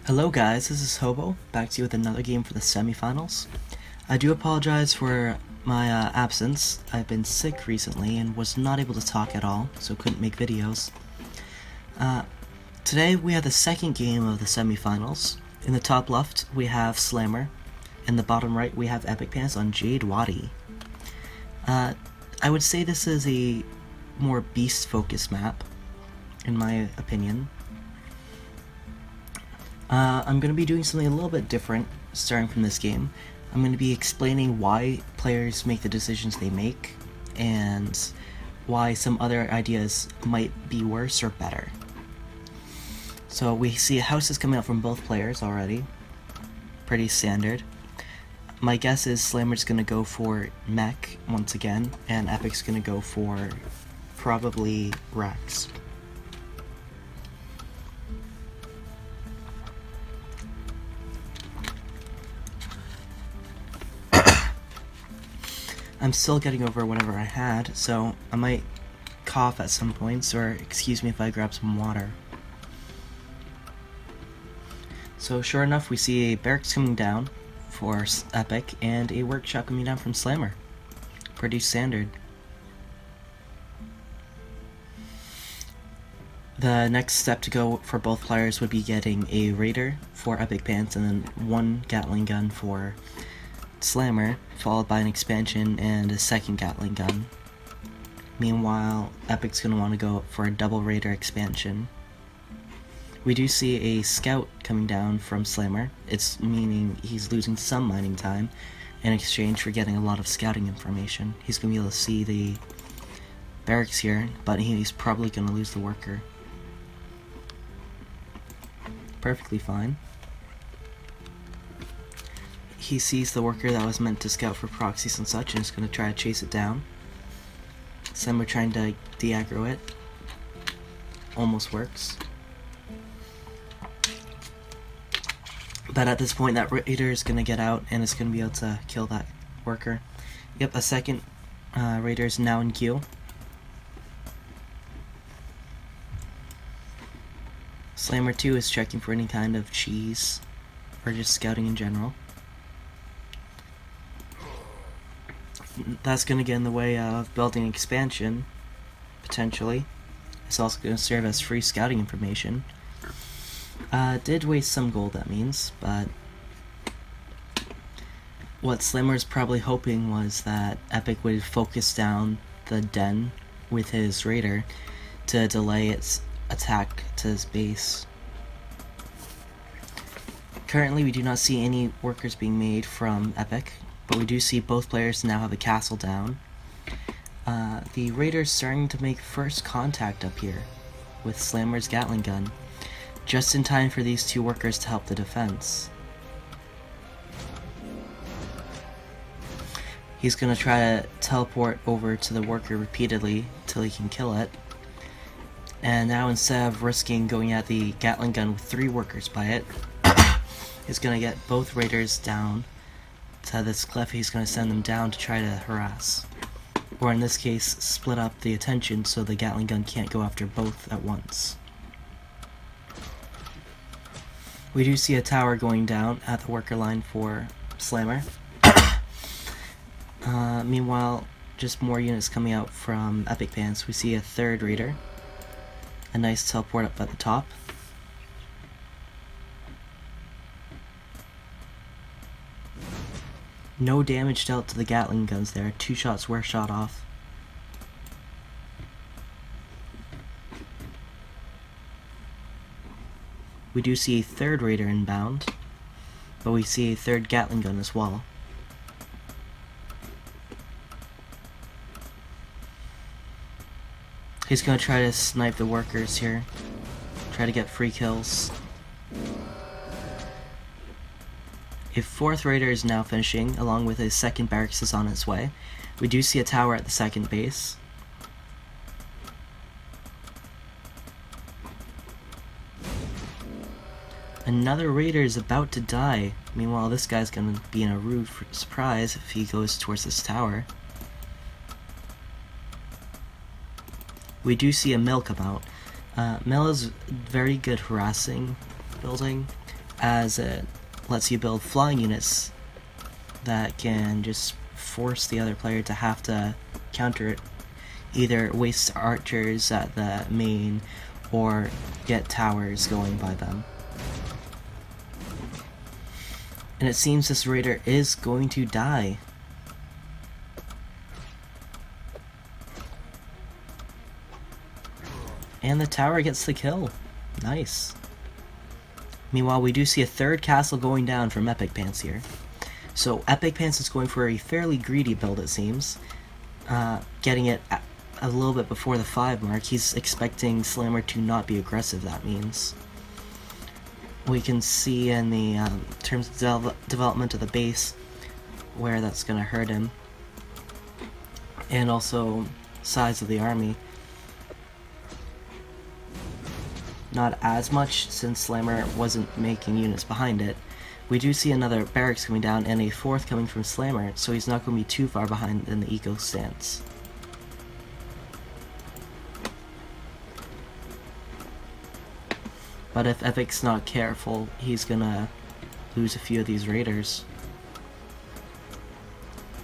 Hello guys, this is Hobo, back to you with another game for the semifinals. I do apologize for my absence. I've been sick recently and was not able to talk at all, so couldn't make videos. Today we have the second game of the semifinals. In the top left we have Slammer, in the bottom right we have EpicPants on Jade Wadi. I would say this is a more beast-focused map, in my opinion. I'm going to be doing something a little bit different starting from this game. I'm going to be explaining why players make the decisions they make, and why some other ideas might be worse or better. So we see houses coming out from both players already. Pretty standard. My guess is Slammer's going to go for Mech once again, and Epic's going to go for probably Rex. I'm still getting over whatever I had, so I might cough at some points, or excuse me if I grab some water. So sure enough, we see a barracks coming down for Epic, and a workshop coming down from Slammer. Pretty standard. The next step to go for both players would be getting a Raider for EpicPants, and then one Gatling gun for Slammer, followed by an expansion and a second Gatling gun. Meanwhile, Epic's going to want to go for a double Raider expansion. We do see a scout coming down from Slammer. It's meaning he's losing some mining time in exchange for getting a lot of scouting information. He's going to be able to see the barracks here, but he's probably going to lose the worker. Perfectly fine. He sees the worker that was meant to scout for proxies and such, and is going to try to chase it down. Slammer trying to de-aggro it. Almost works. But at this point, that Raider is going to get out, and is going to be able to kill that worker. Yep, a second Raider is now in queue. Slammer 2 is checking for any kind of cheese, or just scouting in general. That's going to get in the way of building an expansion, potentially. It's also going to serve as free scouting information. Did waste some gold, that means, but what Slammer's probably hoping was that Epic would focus down the den with his Raider to delay its attack to his base. Currently we do not see any workers being made from Epic, but we do see both players now have a castle down. The Raider's starting to make first contact up here with Slammer's Gatling gun, just in time for these two workers to help the defense. He's going to try to teleport over to the worker repeatedly till he can kill it. And now, instead of risking going at the Gatling gun with 3 workers by it, he's going to get both Raiders down to this cliff. He's going to send them down to try to harass. Or in this case, split up the attention so the Gatling gun can't go after both at once. We do see a tower going down at the worker line for Slammer. Meanwhile, just more units coming out from EpicPants. We see a third Raider. A nice teleport up at the top. No damage dealt to the Gatling guns there. 2 shots were shot off. We do see a third Raider inbound, but we see a third Gatling gun as well. He's going to try to snipe the workers here, try to get free kills. A fourth Raider is now finishing, along with his second barracks is on its way. We do see a tower at the second base. Another Raider is about to die. Meanwhile, this guy's going to be in a rude surprise if he goes towards this tower. We do see a mill come out. Mill is very good harassing building. as it lets you build flying units that can just force the other player to have to counter it, either waste archers at the main or get towers going by them. And it seems this raider is going to die. And the tower gets the kill. Nice. Meanwhile, we do see a third castle going down from EpicPants here. So EpicPants is going for a fairly greedy build, it seems. Getting it a little bit before the 5 mark. He's expecting Slammer to not be aggressive, that means. We can see in the terms of development of the base where that's going to hurt him. And also size of the army. Not as much, since Slammer wasn't making units behind it. We do see another barracks coming down and a 4th coming from Slammer, so he's not going to be too far behind in the eco stance. But if Epic's not careful, he's gonna lose a few of these raiders.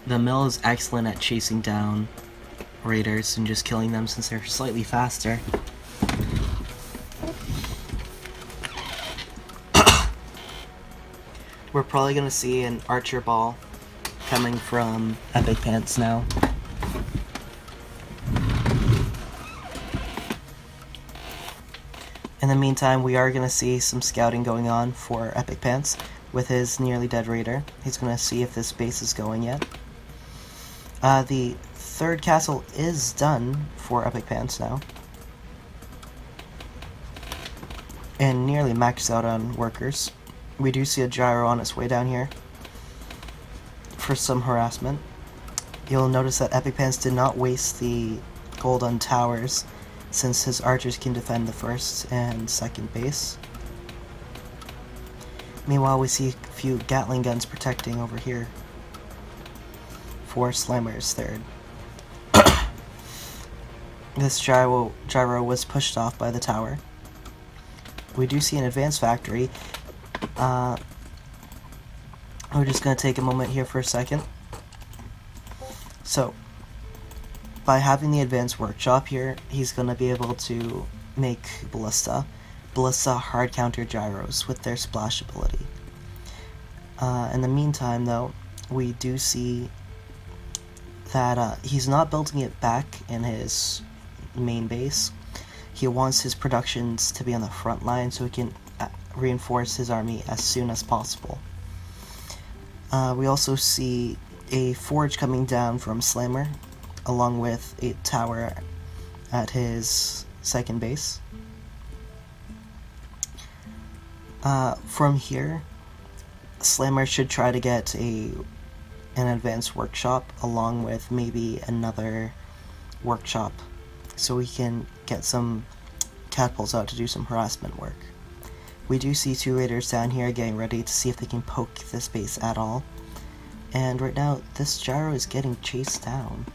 The mill is excellent at chasing down raiders and just killing them since they're slightly faster. We're probably going to see an archer ball coming from EpicPants now. In the meantime, we are going to see some scouting going on for EpicPants with his nearly dead raider. He's going to see if this base is going yet. The 3rd castle is done for EpicPants now. And nearly maxed out on workers. We do see a gyro on its way down here for some harassment. You'll notice that EpicPants did not waste the gold on towers, since his archers can defend the 1st and 2nd base. Meanwhile, we see a few Gatling guns protecting over here for Slammer's 3rd. This gyro was pushed off by the tower. We do see an advanced factory. We're just going to take a moment here for a second. So, by having the advanced workshop here, he's going to be able to make ballista hard counter gyros with their splash ability. In the meantime, though, we do see that he's not building it back in his main base. He wants his productions to be on the front line so he can reinforce his army as soon as possible. We also see a forge coming down from Slammer, along with a tower at his 2nd base. From here, Slammer should try to get an advanced workshop along with maybe another workshop, so we can get some catapults out to do some harassment work. We do see 2 raiders down here getting ready to see if they can poke this base at all. And right now, this gyro is getting chased down.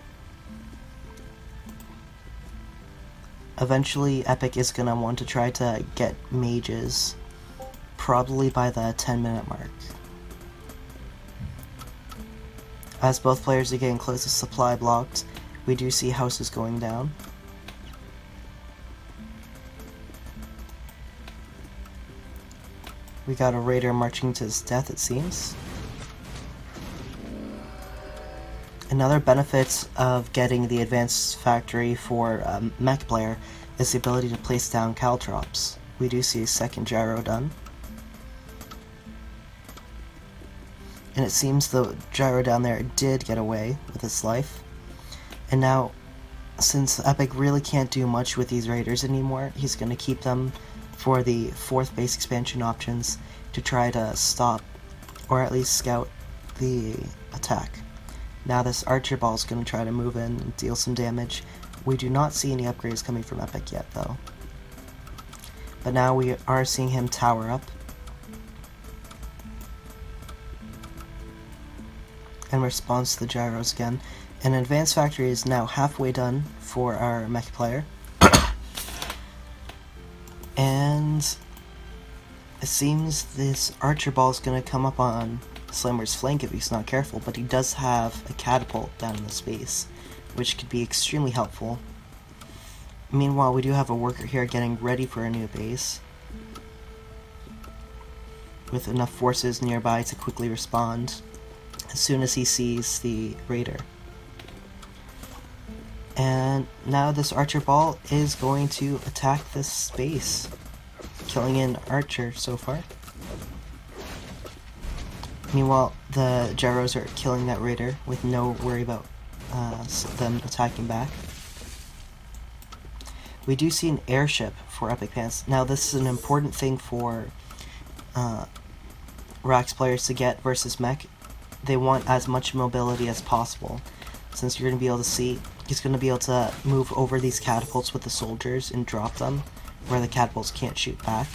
Eventually, Epic is going to want to try to get mages, probably by the 10-minute mark. As both players are getting close to supply blocked, we do see houses going down. We got a raider marching to his death, it seems. Another benefit of getting the advanced factory for a mech player is the ability to place down caltrops. We do see a 2nd gyro done. And it seems the gyro down there did get away with its life. And now, since Epic really can't do much with these raiders anymore, he's going to keep them for the 4th base expansion options to try to stop, or at least scout, the attack. Now this archer ball is going to try to move in and deal some damage. We do not see any upgrades coming from Epic yet, though. But now we are seeing him tower up. In response to the gyros again. An advanced factory is now halfway done for our mech player. And It seems this archer ball is going to come up on Slammer's flank if he's not careful, but he does have a catapult down in the space, which could be extremely helpful. Meanwhile, we do have a worker here getting ready for a new base, with enough forces nearby to quickly respond as soon as he sees the raider. And now this archer ball is going to attack this space, killing an archer so far. Meanwhile, the gyros are killing that raider with no worry about them attacking back. We do see an airship for EpicPants. Now this is an important thing for Rax players to get versus Mech. They want as much mobility as possible. Since you're going to be able to see, he's going to be able to move over these catapults with the soldiers and drop them where the catapults can't shoot back.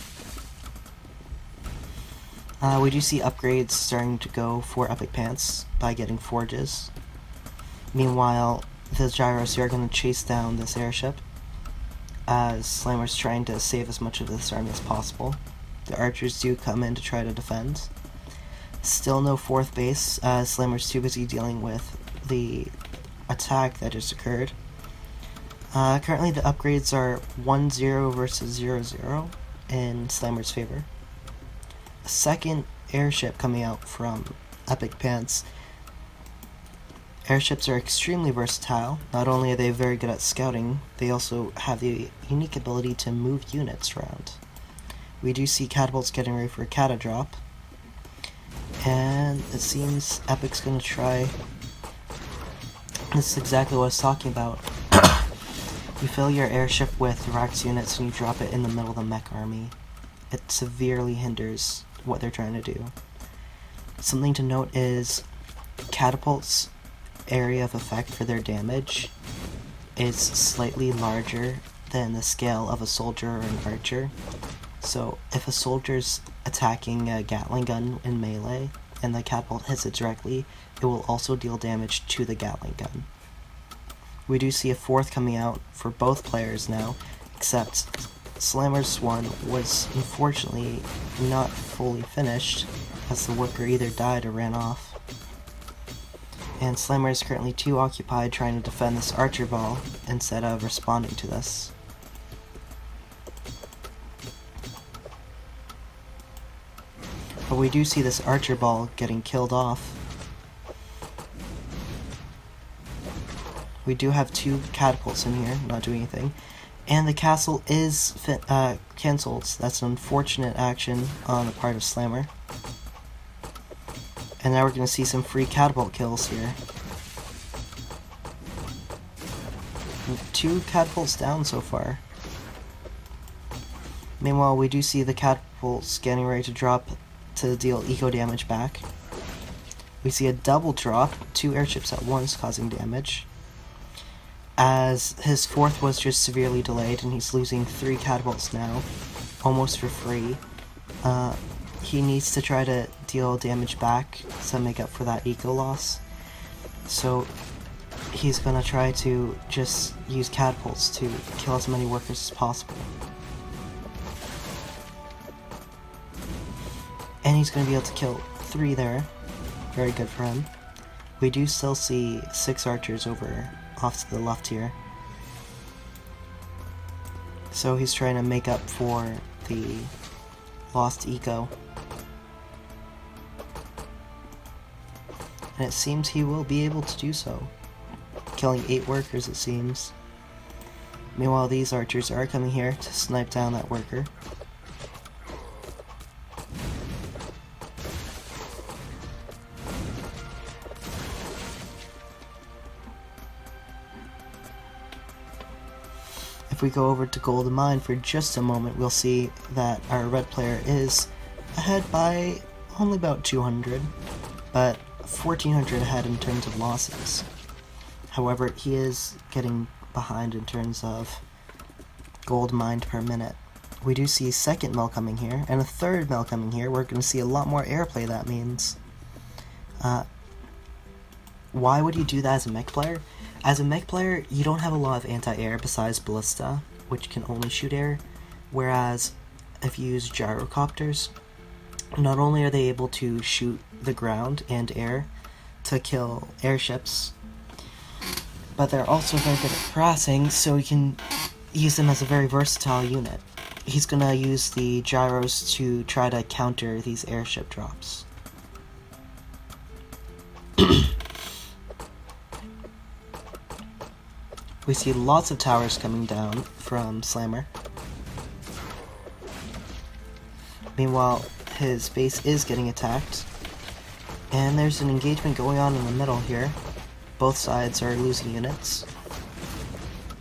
We do see upgrades starting to go for EpicPants by getting forges. Meanwhile, the gyros are going to chase down this airship as Slammer's trying to save as much of this army as possible. The archers do come in to try to defend. Still no fourth base, as Slammer's too busy dealing with the attack that just occurred. Currently the upgrades are 1-0 versus 0-0 in Slammer's favor. A second airship coming out from EpicPants. Airships are extremely versatile. Not only are they very good at scouting, they also have the unique ability to move units around. We do see catapults getting ready for a cata drop. And it seems Epic's going to try. This is exactly what I was talking about. You fill your airship with Rax units and you drop it in the middle of the Mech army. It severely hinders what they're trying to do. Something to note is catapults' area of effect for their damage is slightly larger than the scale of a soldier or an archer. So if a soldier's attacking a Gatling gun in melee and the catapult hits it directly, it will also deal damage to the Gatling gun. We do see a fourth coming out for both players now, except Slammer's one was unfortunately not fully finished, as the worker either died or ran off. And Slammer is currently too occupied trying to defend this archer ball instead of responding to this. But we do see this archer ball getting killed off. We do have two catapults in here, not doing anything. And the castle is cancelled. That's an unfortunate action on the part of Slammer. And now we're going to see some free catapult kills here. Two catapults down so far. Meanwhile, we do see the catapults getting ready to drop to deal eco damage back. We see a double drop, two airships at once causing damage, as his fourth was just severely delayed and he's losing 3 catapults now, almost for free. He needs to try to deal damage back to make up for that eco loss, so he's gonna try to just use catapults to kill as many workers as possible. And he's gonna be able to kill 3 there. Very good for him. We do still see 6 archers over off to the left here. So he's trying to make up for the lost eco. And it seems he will be able to do so. Killing 8 workers, it seems. Meanwhile, these archers are coming here to snipe down that worker. If we go over to Golden Mine for just a moment, we'll see that our red player is ahead by only about 200, but 1400 ahead in terms of losses. However, he is getting behind in terms of gold mined per minute. We do see a second mill coming here, and a third mill coming here. We're going to see a lot more airplay, that means. Why would you do that as a mech player? As a mech player, you don't have a lot of anti-air besides Ballista, which can only shoot air, whereas if you use gyrocopters. Not only are they able to shoot the ground and air to kill airships, but they're also very good at crossing, so you can use them as a very versatile unit. He's gonna use the gyros to try to counter these airship drops. We see lots of towers coming down from Slammer. Meanwhile, his base is getting attacked. And there's an engagement going on in the middle here. Both sides are losing units.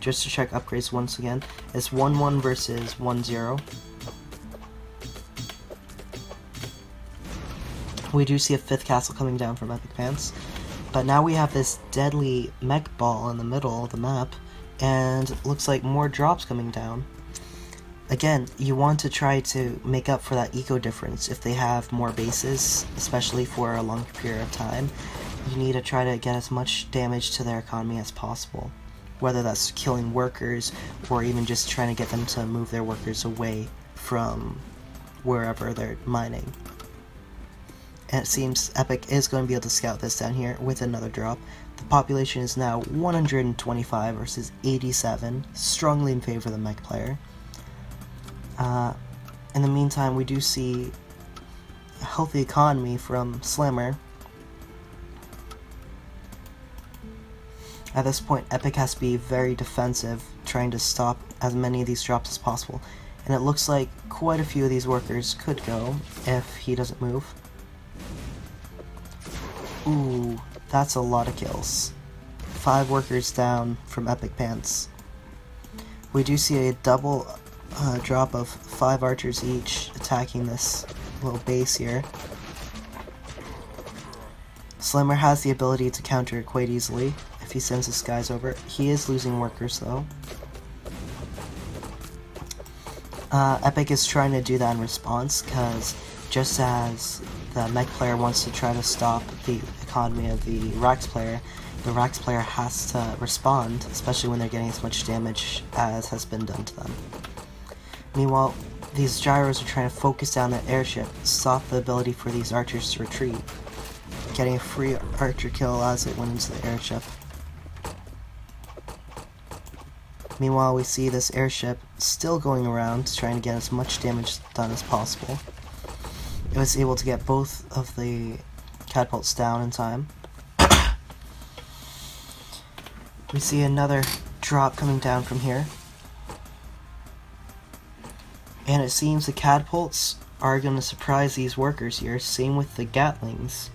Just to check upgrades once again, it's 1-1 versus 1-0. We do see a 5th castle coming down from EpicPants. But now we have this deadly mech ball in the middle of the map, and it looks like more drops coming down. Again, you want to try to make up for that eco difference. If they have more bases, especially for a long period of time, you need to try to get as much damage to their economy as possible. Whether that's killing workers, or even just trying to get them to move their workers away from wherever they're mining. And it seems Epic is going to be able to scout this down here with another drop. The population is now 125 versus 87, strongly in favor of the mech player. In the meantime, we do see a healthy economy from Slammer. At this point, Epic has to be very defensive, trying to stop as many of these drops as possible. And it looks like quite a few of these workers could go if he doesn't move. Ooh, that's a lot of kills. 5 workers down from EpicPants. We do see a double drop of 5 archers each attacking this little base here. Slammer has the ability to counter it quite easily if he sends his guys over. He is losing workers though. Epic is trying to do that in response, because just as the mech player wants to try to stop the economy of the Rax player, the Rax player has to respond, especially when they're getting as much damage as has been done to them. Meanwhile, these gyros are trying to focus down that airship, stop the ability for these archers to retreat, getting a free archer kill as it went into the airship. Meanwhile, we see this airship still going around, trying to get as much damage done as possible. It was able to get both of the catapults down in time. We see another drop coming down from here. And it seems the catapults are going to surprise these workers here, same with the Gatlings,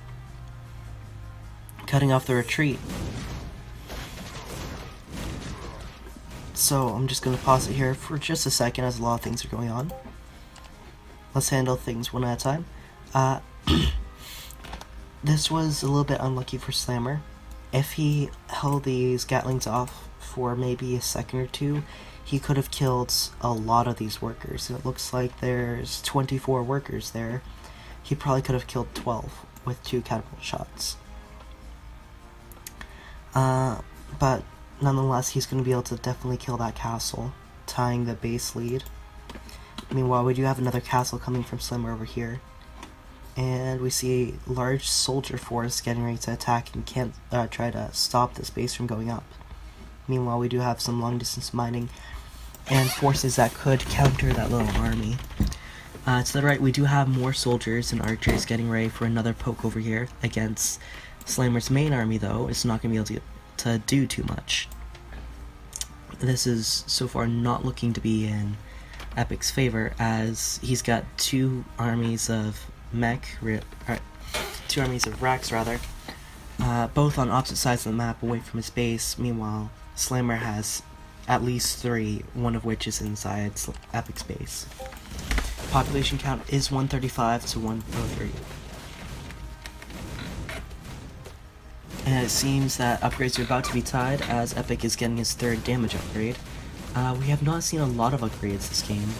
cutting off the retreat. So I'm just going to pause it here for just a second as a lot of things are going on. Let's handle things one at a time. This was a little bit unlucky for Slammer. If he held these Gatlings off for maybe a second or two, he could have killed a lot of these workers. It looks like there's 24 workers there. He probably could have killed 12 with 2 catapult shots. But nonetheless, he's going to be able to definitely kill that castle, tying the base lead. Meanwhile, we do have another castle coming from Slammer over here. And we see a large soldier force getting ready to attack and can't try to stop this base from going up. Meanwhile, we do have some long distance mining and forces that could counter that little army. To the right, we do have more soldiers and archers getting ready for another poke over here against Slammer's main army, though. It's not going to be able to do too much. This is so far not looking to be in Epic's favor, as he's got 2 armies of Mech, 2 armies of Rax rather, both on opposite sides of the map away from his base. Meanwhile, Slammer has at least 3, one of which is inside Epic's base. Population count is 135 to 103. And it seems that upgrades are about to be tied, as Epic is getting his 3rd damage upgrade. We have not seen a lot of upgrades this game.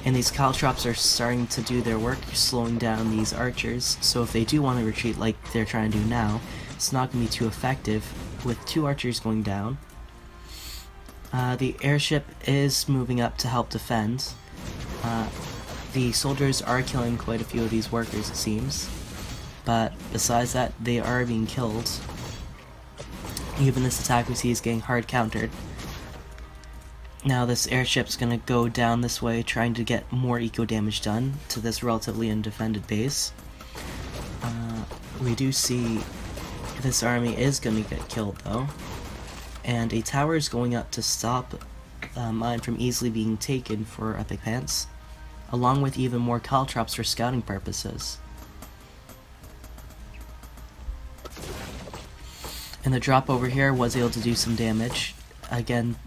And these caltrops are starting to do their work, slowing down these archers, so if they do want to retreat like they're trying to do now, it's not going to be too effective, with 2 archers going down. The airship is moving up to help defend. The soldiers are killing quite a few of these workers, it seems. But besides that, they are being killed. Even this attack we see is getting hard countered. Now this airship's gonna go down this way, trying to get more eco damage done to this relatively undefended base. We do see this army is gonna get killed though. And a tower is going up to stop mine from easily being taken for EpicPants, along with even more caltrops for scouting purposes. And the drop over here was able to do some damage, again,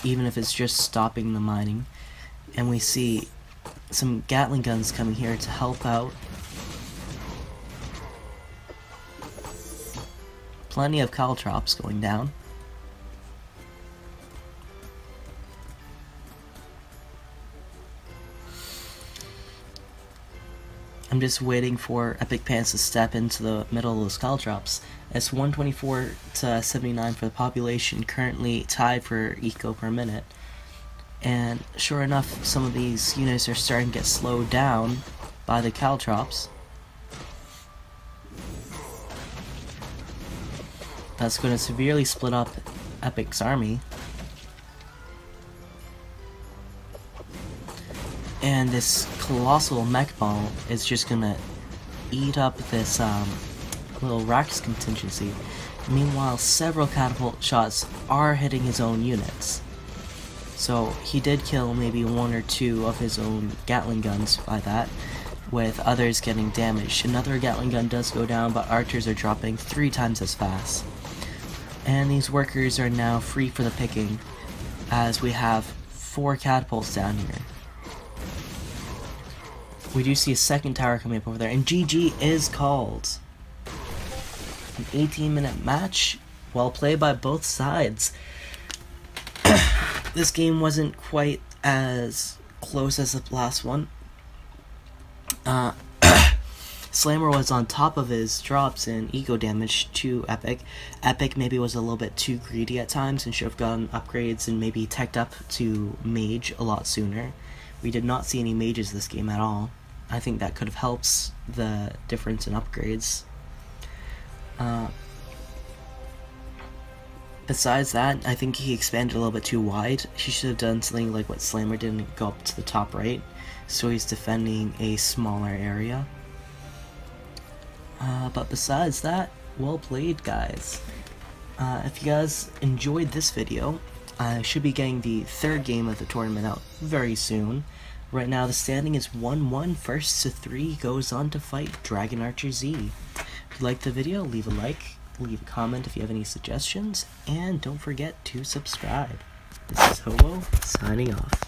even if it's just stopping the mining. And we see some Gatling guns coming here to help out. Plenty of caltrops going down. I'm just waiting for EpicPants to step into the middle of those caltrops. It's 124 to 79 for the population, currently tied for eco per minute. And sure enough, some of these units are starting to get slowed down by the caltrops. That's going to severely split up Epic's army. And this colossal mech ball is just gonna eat up this little Rax contingency. Meanwhile, several catapult shots are hitting his own units. So he did kill maybe one or two of his own Gatling guns by that, with others getting damaged. Another Gatling gun does go down, but archers are dropping 3 times as fast. And these workers are now free for the picking, as we have 4 catapults down here. We do see a second tower coming up over there, and GG is called. An 18-minute match, well played by both sides. This game wasn't quite as close as the last one. Slammer was on top of his drops in eco damage to Epic. Epic maybe was a little bit too greedy at times and should have gotten upgrades and maybe teched up to mage a lot sooner. We did not see any mages this game at all. I think that could have helped the difference in upgrades. Besides that, I think he expanded a little bit too wide. He should have done something like what Slammer did and go up to the top right, so he's defending a smaller area. But besides that, well played, guys. If you guys enjoyed this video, I should be getting the 3rd game of the tournament out very soon. Right now the standing is 1-1, first to 3 goes on to fight Dragon Archer Z. If you liked the video, leave a like, leave a comment if you have any suggestions, and don't forget to subscribe. This is Hobo, signing off.